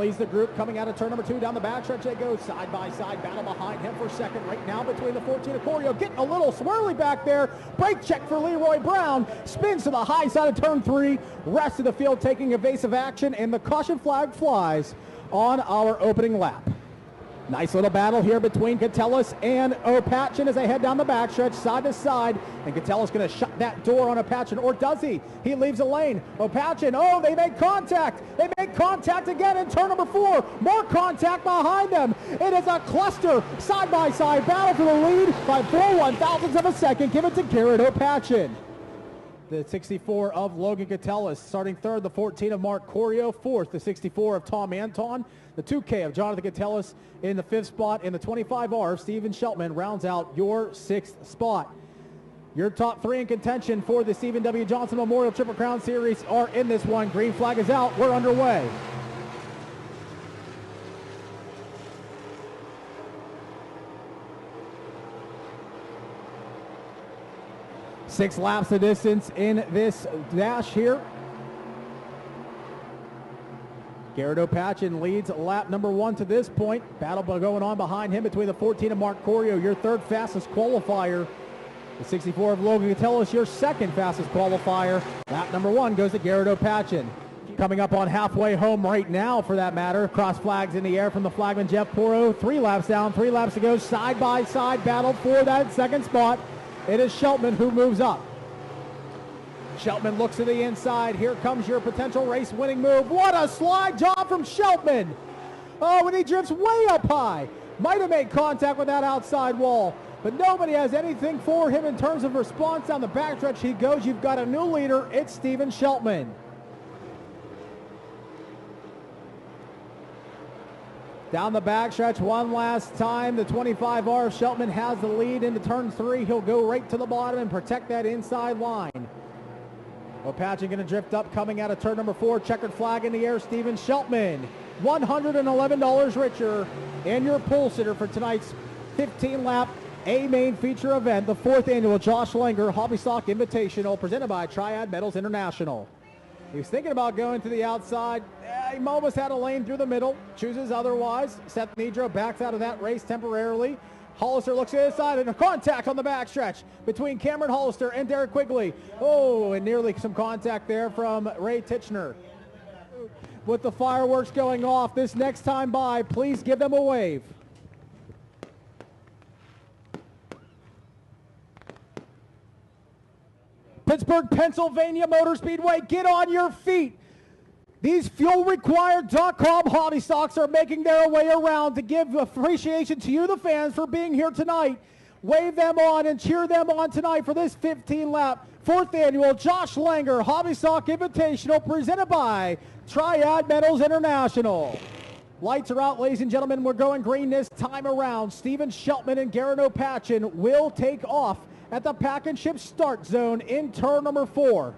leads the group coming out of turn number 2 down the backstretch. They go side by side, battle behind him for second right now between the 14 of Corio. Getting a little swirly back there. Brake check for Leroy Brown. Spins to the high side of turn 3. Rest of the field taking evasive action, and the caution flag flies on our opening lap. Nice little battle here between Kokolis and Opachin as they head down the backstretch side to side. And Kokolis going to shut that door on Opachin, or does he? He leaves a lane. Opachin, oh, they make contact. They make contact again in turn number 4. More contact behind them. It is a cluster side-by-side battle for the lead by 4/1000ths of a second. Give it to Garrett Opachin. The 64 of Logan Kokolis starting third, the 14 of Mark Corio, fourth, the 64 of Tom Anton, the 2K of Jonathan Kokolis in the 5th spot, and the 25R of Stephen Shelpman rounds out your 6th spot. Your top 3 in contention for the Stephen W. Johnson Memorial Triple Crown Series are in this one. Green flag is out. We're underway. Six laps of distance in this dash here. Garrett Opachin leads lap number 1 to this point. Battle going on behind him between the 14 of Mark Corio, your 3rd fastest qualifier. The 64 of Logan Kokolis, your 2nd fastest qualifier. Lap number 1 goes to Garrett Opachin. Coming up on halfway home right now, for that matter. Cross flags in the air from the flagman Jeff Porro. 3 laps down, 3 laps to go. Side by side battle for that 2nd spot. It is Shelpman who moves up. Shelpman looks to the inside. Here comes your potential race winning move. What a slide job from Shelpman. Oh, and he drifts way up high. Might have made contact with that outside wall, but nobody has anything for him in terms of response. Down the backstretch he goes. You've got a new leader. It's Stephen Shelpman. Down the backstretch one last time. The 25R of Shelpman has the lead into turn 3. He'll go right to the bottom and protect that inside line. Opachin going to drift up coming out of turn number 4. Checkered flag in the air. Stephen Shelpman, $111 richer in your pole sitter for tonight's 15-lap A-Main feature event, the 4th annual Josh Langer Hobby Stock Invitational presented by Triad Metals International. He was thinking about going to the outside. He almost had a lane through the middle. Chooses otherwise. Seth Nidro backs out of that race temporarily. Hollister looks to his side and a contact on the backstretch between Cameron Hollister and Derek Quigley. Oh, and nearly some contact there from Ray Titchener. With the fireworks going off this next time by, please give them a wave. Pittsburgh, Pennsylvania Motor Speedway, get on your feet. These fuelrequired.com hobby stocks are making their way around to give appreciation to you, the fans, for being here tonight. Wave them on and cheer them on tonight for this 15-lap, 4th annual Josh Langer Hobby Stock Invitational presented by Triad Metals International. Lights are out, ladies and gentlemen. We're going green this time around. Stephen Shelpman and Garrett Opachin will take off at the pack and ship start zone in turn number 4.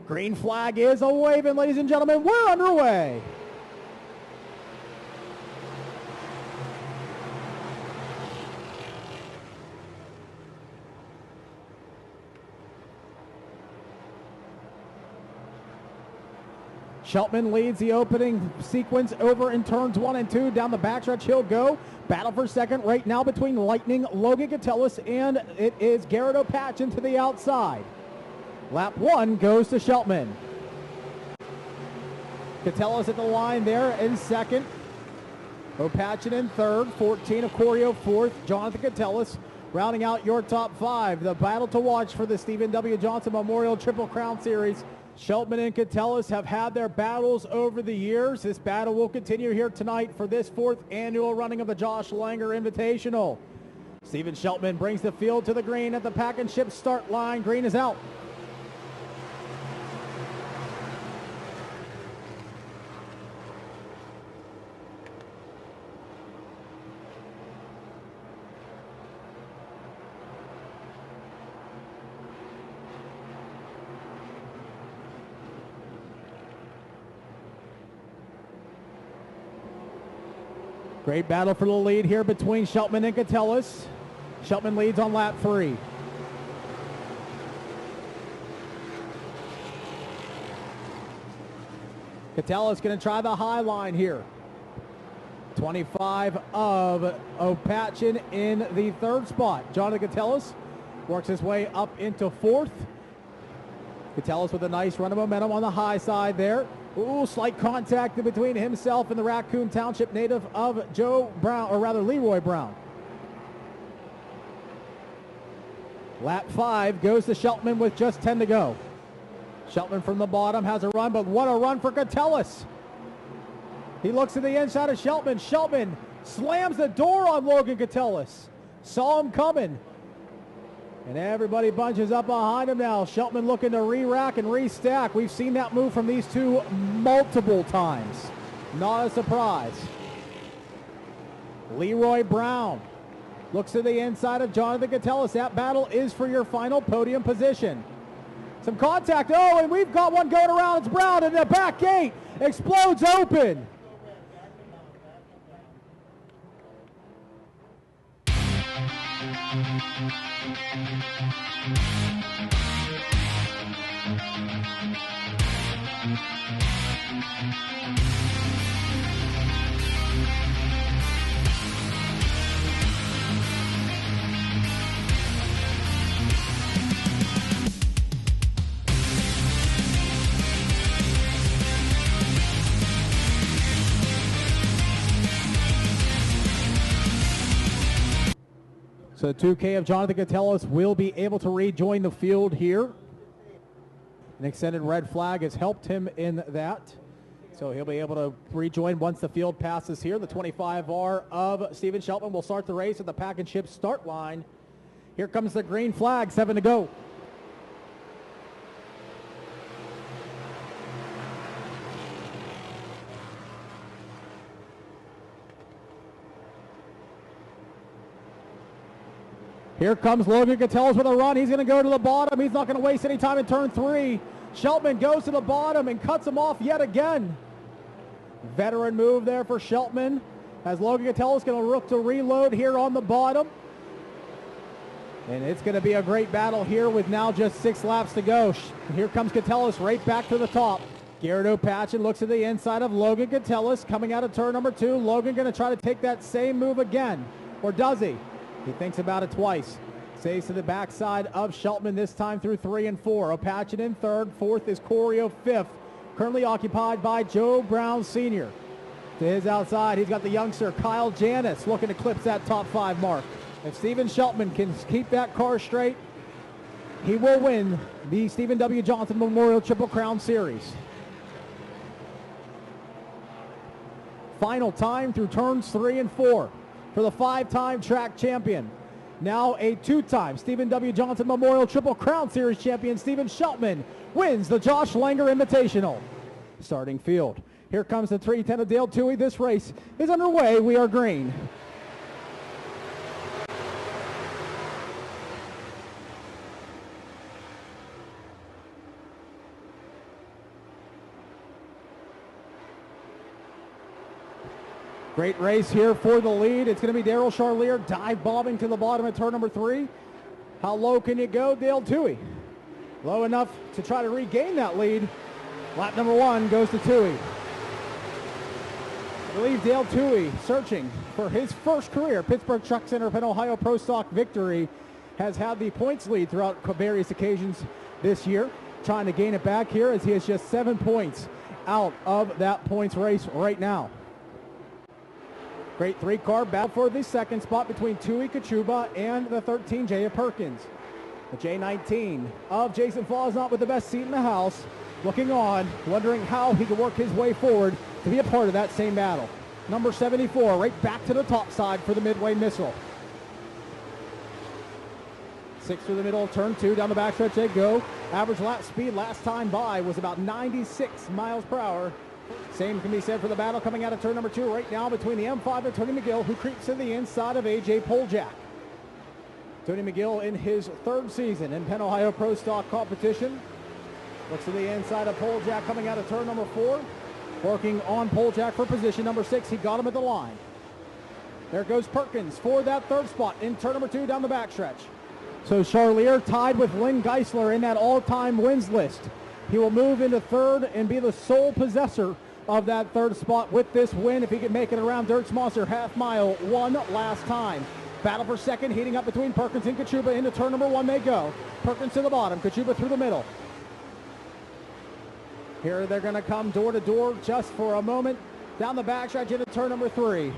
Green flag is a waving, ladies and gentlemen. We're underway. Shelpman leads the opening sequence over in turns 1 and 2. Down the backstretch he'll go. Battle for second right now between Lightning Logan Kokolis and it is Garrett Opachin to the outside. Lap 1 goes to Shelpman. Kokolis at the line there in second. Opachin in third. 14 of Corio fourth. Jonathan Kokolis rounding out your top 5. The battle to watch for the Stephen W. Johnson Memorial Triple Crown Series. Shelpman and Kokolis have had their battles over the years. This battle will continue here tonight for this 4th annual running of the Josh Langer Invitational. Stephen Shelpman brings the field to the green at the pack and ship start line. Green is out. Great battle for the lead here between Shelpman and Kokolis. Shelpman leads on lap 3. Kokolis going to try the high line here. 25 of Opachin in the third spot. Jonathan Kokolis works his way up into fourth. Kokolis with a nice run of momentum on the high side there. Ooh, slight contact in between himself and the Raccoon Township native of Joe Brown, or rather Leroy Brown. Lap 5 goes to Shelpman with just 10 to go. Shelpman from the bottom has a run, but what a run for Kokolis. He looks to the inside of Shelpman. Shelpman slams the door on Logan Kokolis. Saw him coming. And everybody bunches up behind him now. Shelpman looking to re-rack and restack. We've seen that move from these two multiple times. Not a surprise. Leroy Brown looks to the inside of Jonathan Kokolis. That battle is for your final podium position. Some contact. Oh, and we've got one going around. It's Brown, and the back gate explodes open. So 2K of Jonathan Kokolis will be able to rejoin the field here. An extended red flag has helped him in that. So he'll be able to rejoin once the field passes here. The 25R of Stephen Shelpman will start the race at the Pack and Chip start line. Here comes the green flag, 7 to go. Here comes Logan Kokolis with a run. He's going to go to the bottom. He's not going to waste any time in turn 3. Shelpman goes to the bottom and cuts him off yet again. Veteran move there for Shelpman as Logan Kokolis going to look to reload here on the bottom. And it's going to be a great battle here with now just 6 laps to go. Here comes Kokolis right back to the top. Garrett Opachin looks to the inside of Logan Kokolis coming out of turn number 2. Logan going to try to take that same move again. Or does he? He thinks about it twice. Stays to the backside of Shelpman this time through 3 and 4. Opachin in third. Fourth is Corio fifth. Currently occupied by Joe Brown Sr. To his outside, he's got the youngster Kyle Janis looking to clip that top 5 mark. If Stephen Shelpman can keep that car straight, he will win the Stephen W. Johnson Memorial Triple Crown Series. Final time through turns 3 and 4. For the 5-time track champion. Now a 2-time Stephen W. Johnson Memorial Triple Crown Series champion, Stephen Shelpman, wins the Josh Langer Invitational. Starting field. Here comes the 310 of Dale Toohey. This race is underway. We are green. Great race here for the lead. It's going to be Daryl Charlier dive bombing to the bottom at turn number 3. How low can you go? Dale Toohey. Low enough to try to regain that lead. Lap number 1 goes to Toohey. I believe Dale Toohey, searching for his first career Pittsburgh Truck Center Penn, Ohio Pro Stock victory, has had the points lead throughout various occasions this year. Trying to gain it back here as he is just 7 points out of that points race right now. Great 3-car battle for the second spot between Toohey Kachuba and the 13 Jaya Perkins. The J19 of Jason Fosnot with the best seat in the house, looking on, wondering how he can work his way forward to be a part of that same battle. Number 74 right back to the top side for the Midway Missile. 6 through the middle of turn 2, down the backstretch they go. Average lap speed last time by was about 96 miles per hour. Same can be said for the battle coming out of turn number 2 right now between the M5 and Tony McGill, who creeps to the inside of A.J. Poljak. Tony McGill in his 3rd season in Penn, Ohio Pro Stock competition. Looks to the inside of Poljak coming out of turn number 4. Working on Poljak for position number 6. He got him at the line. There goes Perkins for that 3rd spot in turn number 2 down the backstretch. So Charlier tied with Lynn Geisler in that all-time wins list. He will move into 3rd and be the sole possessor of that third spot with this win if he can make it around Dirk's Monster half mile one last time. Battle for second heating up between Perkins and Kachuba. Into turn number one they go. Perkins to the bottom, Kachuba through the middle. Here they're going to come door to door just for a moment. Down the backstretch into turn number three.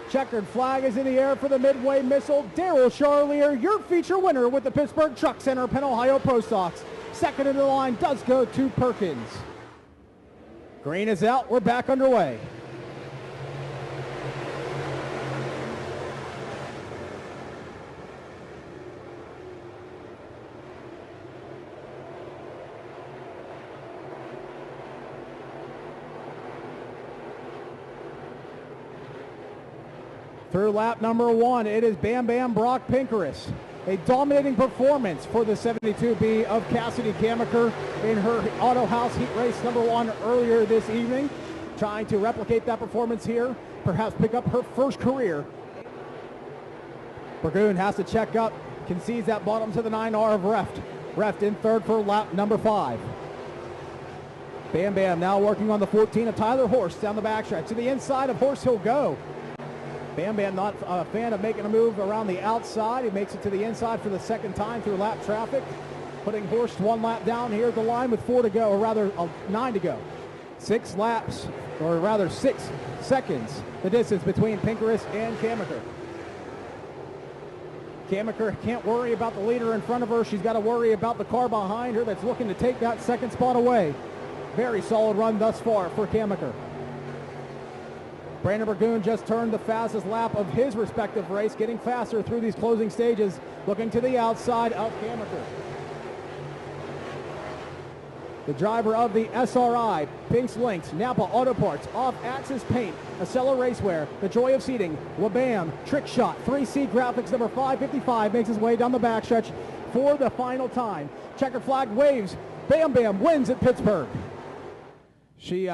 Checkered flag is in the air for the Midway Missile. Daryl Charlier, your feature winner with the Pittsburgh Truck Center Penn, Ohio Pro Stocks. Second in the line does go to Perkins. Green is out. We're back underway. Through lap number one, it is Bam Bam Brock Pinkerous. A dominating performance for the 72B of Cassidy Kamaker in her Auto House Heat Race number one earlier this evening. Trying to replicate that performance here, perhaps pick up her first career. Burgoon has to check up, concedes that bottom to the 9R of Reft. Reft in third for lap number 5. Bam Bam now working on the 14 of Tyler Horst down the backstretch. To the inside of Horst he'll go. Bam Bam not a fan of making a move around the outside. He makes it to the inside for the second time through lap traffic. Putting Horst one lap down here at the line with 4 to go, or rather 9 to go. 6 laps, or rather 6 seconds, the distance between Pinkerous and Kamaker. Kamaker can't worry about the leader in front of her. She's got to worry about the car behind her that's looking to take that second spot away. Very solid run thus far for Kamaker. Brandon Burgoon just turned the fastest lap of his respective race, getting faster through these closing stages, looking to the outside of Kamaker. The driver of the SRI, Pinks Links, Napa Auto Parts, Off Axis Paint, Acela Racewear, The Joy of Seating, Wabam, Trick Shot, 3C Graphics, number 555, makes his way down the backstretch for the final time. Checkered flag waves. Bam Bam wins at Pittsburgh. She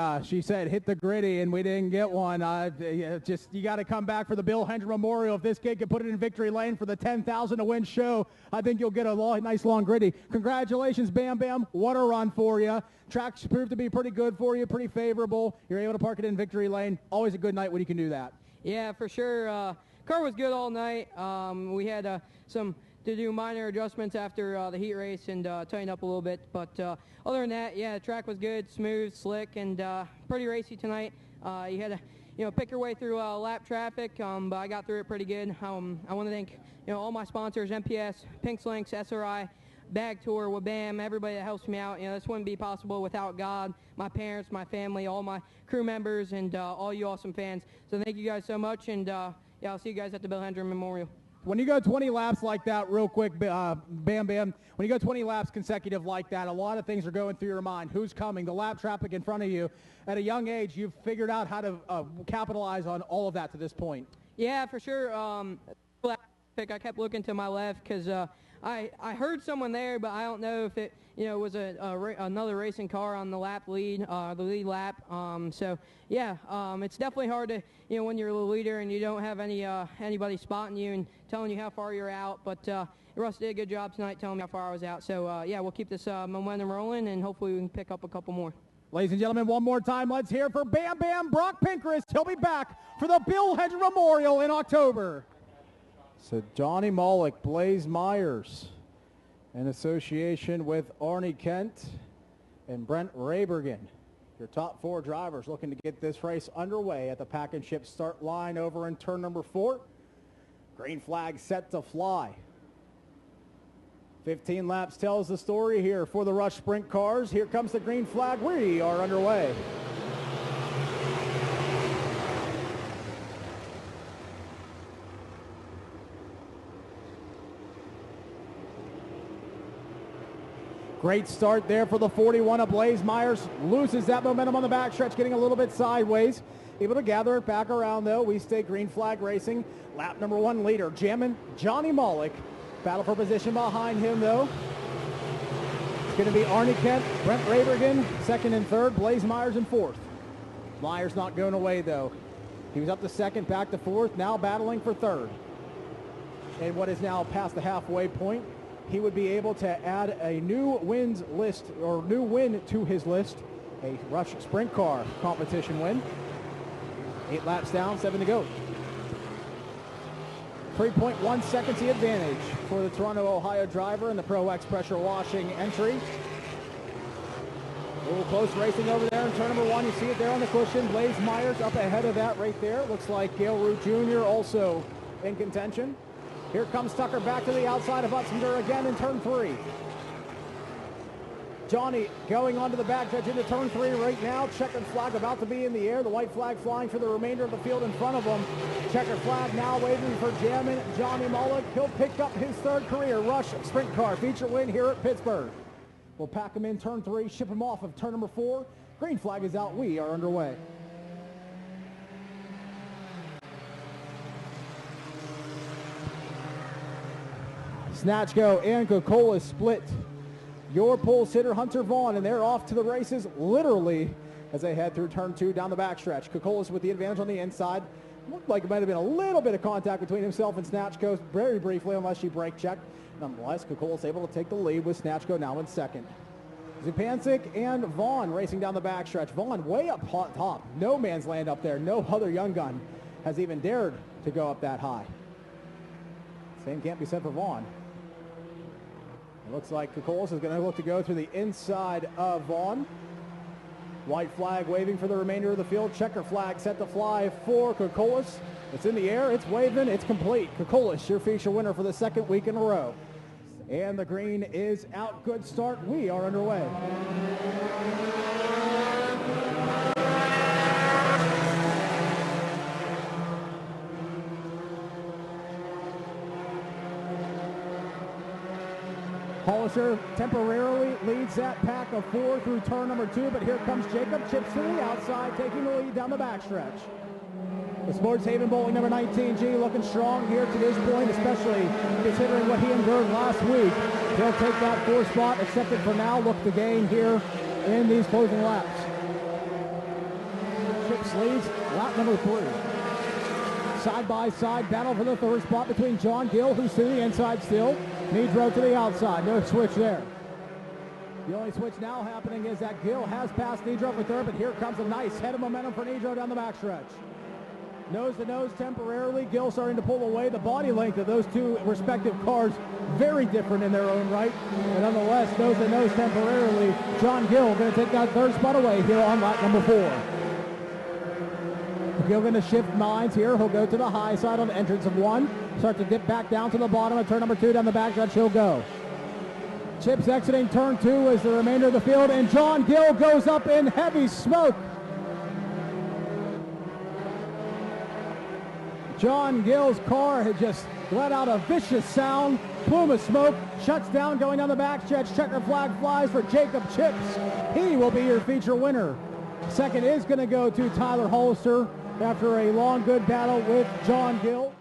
said hit the gritty and we didn't get one. You got to come back for the Bill Hendry Memorial. If this kid can put it in victory lane for the 10,000 to win show, I think you'll get a nice long gritty. Congratulations, Bam Bam. What a run for you. Tracks proved to be pretty good for you, pretty favorable. You're able to park it in victory lane. Always a good night when you can do that. Yeah, for sure. Car was good all night. We had some to do minor adjustments after the heat race and tighten up a little bit. But other than that, yeah, the track was good, smooth, slick, and pretty racy tonight. You had to, pick your way through lap traffic, but I got through it pretty good. I want to thank, all my sponsors, MPS, Pinks Links, SRI, Bag Tour, Wabam, everybody that helps me out. This wouldn't be possible without God, my parents, my family, all my crew members, and all you awesome fans. So thank you guys so much, and I'll see you guys at the Bill Hendry Memorial. When you go 20 laps like that, real quick, Bam Bam, when you go 20 laps consecutive like that, a lot of things are going through your mind. Who's coming? The lap traffic in front of you. At a young age, you've figured out how to capitalize on all of that to this point. Yeah, for sure. I kept looking to my left because I heard someone there, but I don't know if it was another racing car on the lap lead, the lead lap. So yeah, it's definitely hard to when you're the leader and you don't have anybody spotting you and telling you how far you're out. But Russ did a good job tonight telling me how far I was out. So yeah, we'll keep this momentum rolling and hopefully we can pick up a couple more. Ladies and gentlemen, one more time, let's hear for Bam Bam Brock Pinkerous. He'll be back for the Bill Hendry Memorial in October. So Johnny Mollick, Blaze Myers, in association with Arnie Kent and Brent Raybergen. Your top 4 drivers looking to get this race underway at the Pack and Ship start line over in turn number 4. Green flag set to fly. 15 laps tells the story here for the Rush Sprint cars. Here comes the green flag. We are underway. Great start there for the 41 of Blaze Myers. Loses that momentum on the backstretch, getting a little bit sideways. Able to gather it back around, though. We stay green flag racing. Lap number 1 leader, Jammin Johnny Mollick. Battle for position behind him, though. It's going to be Arnie Kent, Brent Raybergen, second and third, Blaze Myers in fourth. Myers not going away, though. He was up to second, back to fourth, now battling for third. And what is now past the halfway point, he would be able to add a new wins list, or new win to his list, A Rush sprint car competition win. 8 laps down, 7 to go. 3.1 seconds the advantage for the Toronto, Ohio driver in the Pro X pressure washing entry. A little close racing over there in turn number 1. You see it there on the cushion. Blaze Myers up ahead of that right there. Looks like Gale Root Jr. also in contention. Here comes Tucker back to the outside of Utzinger again in turn 3. Johnny going onto the backstretch into turn 3 right now. Checkered flag about to be in the air. The white flag flying for the remainder of the field in front of him. Checkered flag now waving for Jammin Johnny Mollick. He'll pick up his 3rd career Rush sprint car feature win here at Pittsburgh. We'll pack him in turn 3, ship him off of turn number 4. Green flag is out. We are underway. Snatchko and Kokolis split. Your pole sitter, Hunter Vaughn, and they're off to the races literally as they head through turn 2 down the backstretch. Kokolis with the advantage on the inside. Looked like it might have been a little bit of contact between himself and Snatchko very briefly unless she brake checked. Nonetheless, Kokolis able to take the lead with Snatchko now in 2nd. Zupancic and Vaughn racing down the backstretch. Vaughn way up top. No man's land up there. No other young gun has even dared to go up that high. Same can't be said for Vaughn. It looks like Kokolis is going to look to go through the inside of Vaughn. White flag waving for the remainder of the field. Checker flag set to fly for Kokolis. It's in the air, it's waving, it's complete. Kokolis, your feature winner for the 2nd week in a row. And the green is out. Good start. We are underway. Hollister temporarily leads that pack of 4 through turn number 2, but here comes Jakob Chipps to the outside, taking the lead down the backstretch. The Sports Haven Bowling number 19G looking strong here to this point, especially considering what he endured last week. He'll take that 4th spot, accept it for now, look to gain here in these closing laps. Chipps leads lap number 3. Side-by-side battle for the 3rd spot between John Gill, who's to the inside still. Nedro to the outside. No switch there. The only switch now happening is that Gill has passed Nedro for 3rd, but here comes a nice head of momentum for Nedro down the backstretch. Nose to nose temporarily. Gill starting to pull away. The body length of those 2 respective cars very different in their own right. And nonetheless, nose to nose temporarily. John Gill going to take that 3rd spot away here on lap number 4. Gill going to shift minds here. He'll go to the high side on the entrance of 1. Start to dip back down to the bottom of turn number 2 down the backstretch. He'll go. Chipps exiting turn 2 as the remainder of the field, and John Gill goes up in heavy smoke. John Gill's car had just let out a vicious sound. Plume of smoke, shuts down going down the backstretch. Checker flag flies for Jakob Chipps. He will be your feature winner. 2nd is going to go to Tyler Hollister after a long, good battle with John Gill.